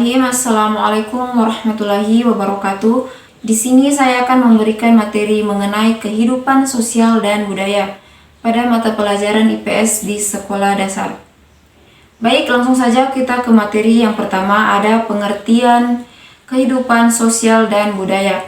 Bismillahirrahmanirrahim. Assalamualaikum warahmatullahi wabarakatuh. Di sini saya akan memberikan materi mengenai kehidupan sosial dan budaya pada mata pelajaran IPS di sekolah dasar. Baik, langsung saja kita ke materi yang pertama, ada pengertian kehidupan sosial dan budaya.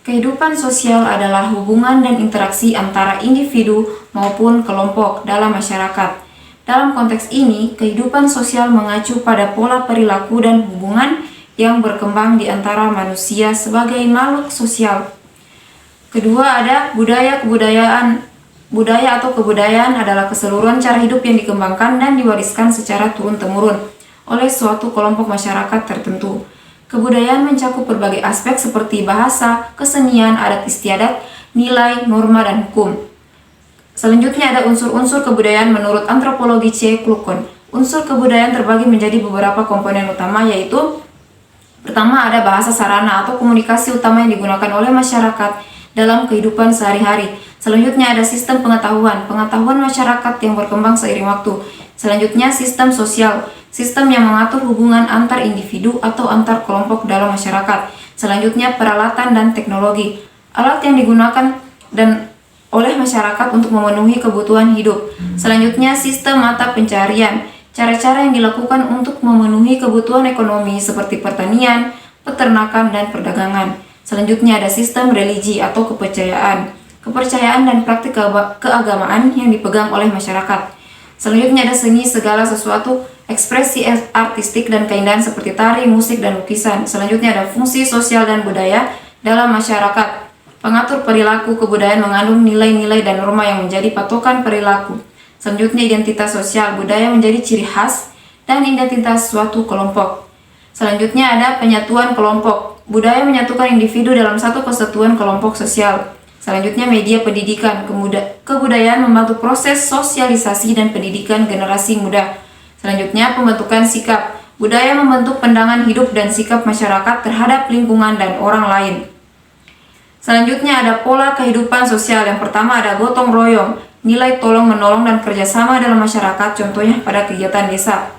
Kehidupan sosial adalah hubungan dan interaksi antara individu maupun kelompok dalam masyarakat. Dalam konteks ini, kehidupan sosial mengacu pada pola perilaku dan hubungan yang berkembang di antara manusia sebagai makhluk sosial. Kedua, ada budaya. Budaya atau kebudayaan adalah keseluruhan cara hidup yang dikembangkan dan diwariskan secara turun-temurun oleh suatu kelompok masyarakat tertentu. Kebudayaan mencakup berbagai aspek seperti bahasa, kesenian, adat istiadat, nilai, norma, dan hukum. Selanjutnya ada unsur-unsur kebudayaan menurut antropologi C. Kluckhohn. Unsur kebudayaan terbagi menjadi beberapa komponen utama, yaitu pertama ada bahasa sarana atau komunikasi utama yang digunakan oleh masyarakat dalam kehidupan sehari-hari. Selanjutnya ada sistem pengetahuan masyarakat yang berkembang seiring waktu. Selanjutnya sistem sosial, sistem yang mengatur hubungan antar individu atau antar kelompok dalam masyarakat. Selanjutnya peralatan dan teknologi, alat yang digunakan dan oleh masyarakat untuk memenuhi kebutuhan hidup. Selanjutnya sistem mata pencarian, cara-cara yang dilakukan untuk memenuhi kebutuhan ekonomi seperti pertanian, peternakan, dan perdagangan. Selanjutnya ada sistem religi atau kepercayaan dan praktik keagamaan yang dipegang oleh masyarakat. Selanjutnya ada seni, segala sesuatu ekspresi artistik dan keindahan seperti tari, musik, dan lukisan. Selanjutnya ada fungsi sosial dan budaya dalam masyarakat. Pengatur perilaku, kebudayaan mengandung nilai-nilai dan norma yang menjadi patokan perilaku. Selanjutnya identitas sosial, budaya menjadi ciri khas dan identitas suatu kelompok. Selanjutnya ada penyatuan kelompok, budaya menyatukan individu dalam satu kesatuan kelompok sosial. Selanjutnya media pendidikan, kebudayaan membantu proses sosialisasi dan pendidikan generasi muda. Selanjutnya pembentukan sikap, budaya membentuk pandangan hidup dan sikap masyarakat terhadap lingkungan dan orang lain. Selanjutnya ada pola kehidupan sosial. Yang pertama ada gotong royong, nilai tolong menolong dan kerjasama dalam masyarakat, contohnya pada kegiatan desa.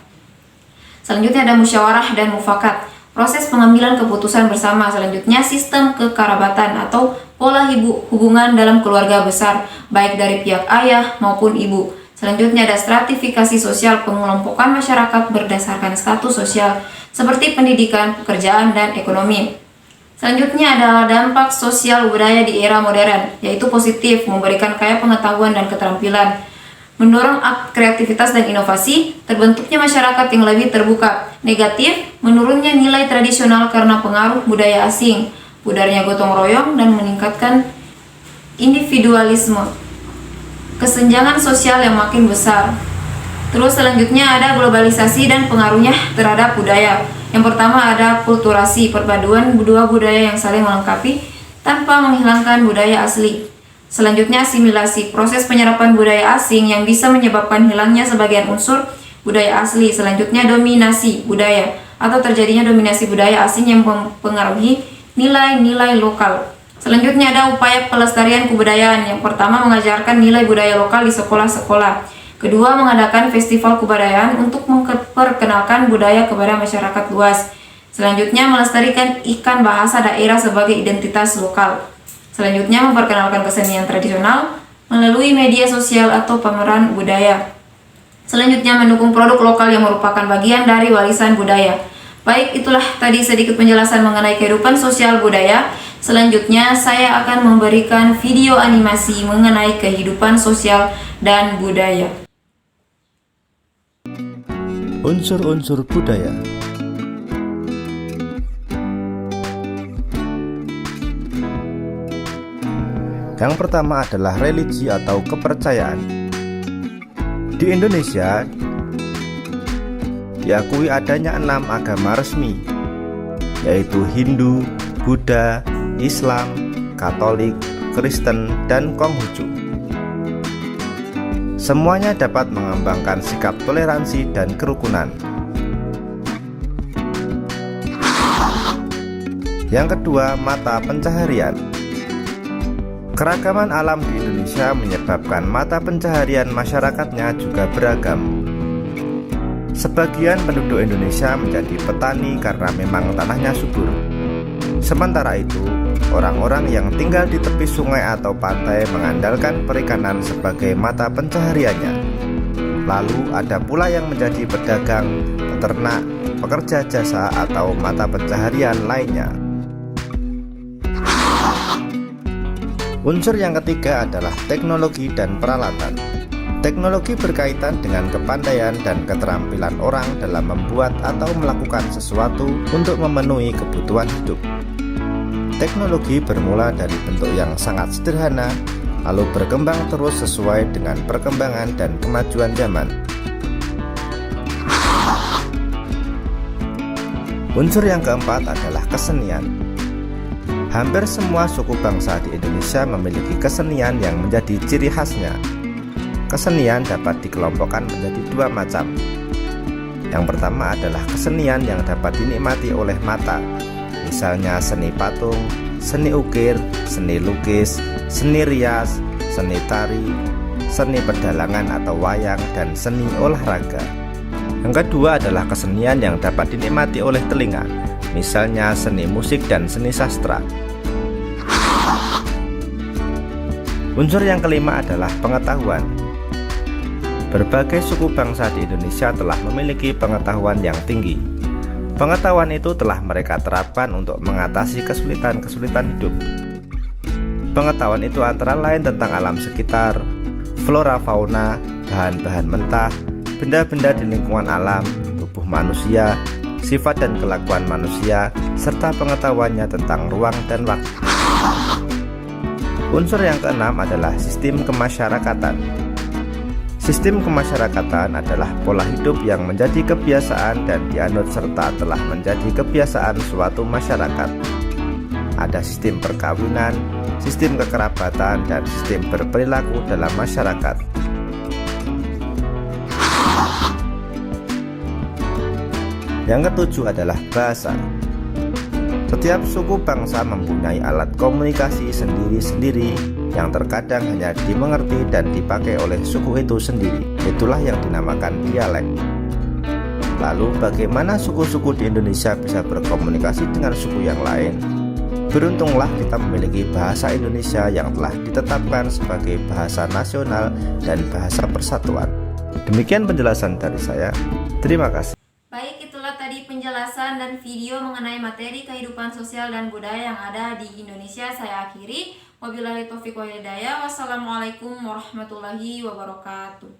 Selanjutnya ada musyawarah dan mufakat, proses pengambilan keputusan bersama. Selanjutnya sistem kekerabatan atau pola hubungan dalam keluarga besar, baik dari pihak ayah maupun ibu. Selanjutnya ada stratifikasi sosial, pengelompokan masyarakat berdasarkan status sosial seperti pendidikan, pekerjaan, dan ekonomi. Selanjutnya adalah dampak sosial budaya di era modern, yaitu positif, memberikan kaya pengetahuan dan keterampilan, mendorong kreativitas dan inovasi, terbentuknya masyarakat yang lebih terbuka. Negatif, menurunnya nilai tradisional karena pengaruh budaya asing, pudarnya gotong royong, dan meningkatkan individualisme, kesenjangan sosial yang makin besar. Terus selanjutnya ada globalisasi dan pengaruhnya terhadap budaya. Yang pertama ada kulturasi, perpaduan dua budaya yang saling melengkapi tanpa menghilangkan budaya asli. Selanjutnya asimilasi, proses penyerapan budaya asing yang bisa menyebabkan hilangnya sebagian unsur budaya asli. Selanjutnya dominasi budaya atau terjadinya dominasi budaya asing yang mempengaruhi nilai-nilai lokal. Selanjutnya ada upaya pelestarian kebudayaan. Yang pertama mengajarkan nilai budaya lokal di sekolah-sekolah. Kedua, mengadakan festival kebudayaan untuk memperkenalkan budaya kepada masyarakat luas. Selanjutnya, melestarikan ikan bahasa daerah sebagai identitas lokal. Selanjutnya, memperkenalkan kesenian tradisional melalui media sosial atau pameran budaya. Selanjutnya, mendukung produk lokal yang merupakan bagian dari warisan budaya. Baik, itulah tadi sedikit penjelasan mengenai kehidupan sosial budaya. Selanjutnya, saya akan memberikan video animasi mengenai kehidupan sosial dan budaya. Unsur-unsur budaya. Yang pertama adalah religi atau kepercayaan. Di Indonesia diakui adanya 6 agama resmi, yaitu Hindu, Buddha, Islam, Katolik, Kristen, dan Konghucu. Semuanya dapat mengembangkan sikap toleransi dan kerukunan. Yang kedua, mata pencaharian. Keragaman alam di Indonesia menyebabkan mata pencaharian masyarakatnya juga beragam. Sebagian penduduk Indonesia menjadi petani karena memang tanahnya subur. Sementara itu, orang-orang yang tinggal di tepi sungai atau pantai mengandalkan perikanan sebagai mata pencahariannya. Lalu ada pula yang menjadi pedagang, peternak, pekerja jasa atau mata pencaharian lainnya. Unsur yang ketiga adalah teknologi dan peralatan. Teknologi berkaitan dengan kepandaian dan keterampilan orang dalam membuat atau melakukan sesuatu untuk memenuhi kebutuhan hidup. Teknologi bermula dari bentuk yang sangat sederhana, lalu berkembang terus sesuai dengan perkembangan dan kemajuan zaman. Unsur yang keempat adalah kesenian. Hampir semua suku bangsa di Indonesia memiliki kesenian yang menjadi ciri khasnya. Kesenian dapat dikelompokkan menjadi dua macam. Yang pertama adalah kesenian yang dapat dinikmati oleh mata, misalnya seni patung, seni ukir, seni lukis, seni rias, seni tari, seni pedalangan atau wayang, dan seni olahraga. Yang kedua adalah kesenian yang dapat dinikmati oleh telinga, misalnya seni musik dan seni sastra. Unsur yang kelima adalah pengetahuan. Berbagai suku bangsa di Indonesia telah memiliki pengetahuan yang tinggi. Pengetahuan itu telah mereka terapkan untuk mengatasi kesulitan-kesulitan hidup. Pengetahuan itu antara lain tentang alam sekitar, flora fauna, bahan-bahan mentah, benda-benda di lingkungan alam, tubuh manusia, sifat dan kelakuan manusia, serta pengetahuannya tentang ruang dan waktu. Unsur yang keenam adalah sistem kemasyarakatan. Sistem kemasyarakatan adalah pola hidup yang menjadi kebiasaan dan dianut serta telah menjadi kebiasaan suatu masyarakat. Ada sistem perkawinan, sistem kekerabatan, dan sistem berperilaku dalam masyarakat. Yang ketujuh adalah bahasa. Setiap suku bangsa mempunyai alat komunikasi sendiri-sendiri yang terkadang hanya dimengerti dan dipakai oleh suku itu sendiri. Itulah yang dinamakan dialek. Lalu bagaimana suku-suku di Indonesia bisa berkomunikasi dengan suku yang lain? Beruntunglah kita memiliki bahasa Indonesia yang telah ditetapkan sebagai bahasa nasional dan bahasa persatuan. Demikian penjelasan dari saya. Terima kasih. Baik, itulah tadi penjelasan dan video mengenai materi kehidupan sosial dan budaya yang ada di Indonesia. Saya akhiri. Wabillahi taufiq wal hidayah. Wassalamualaikum warahmatullahi wabarakatuh.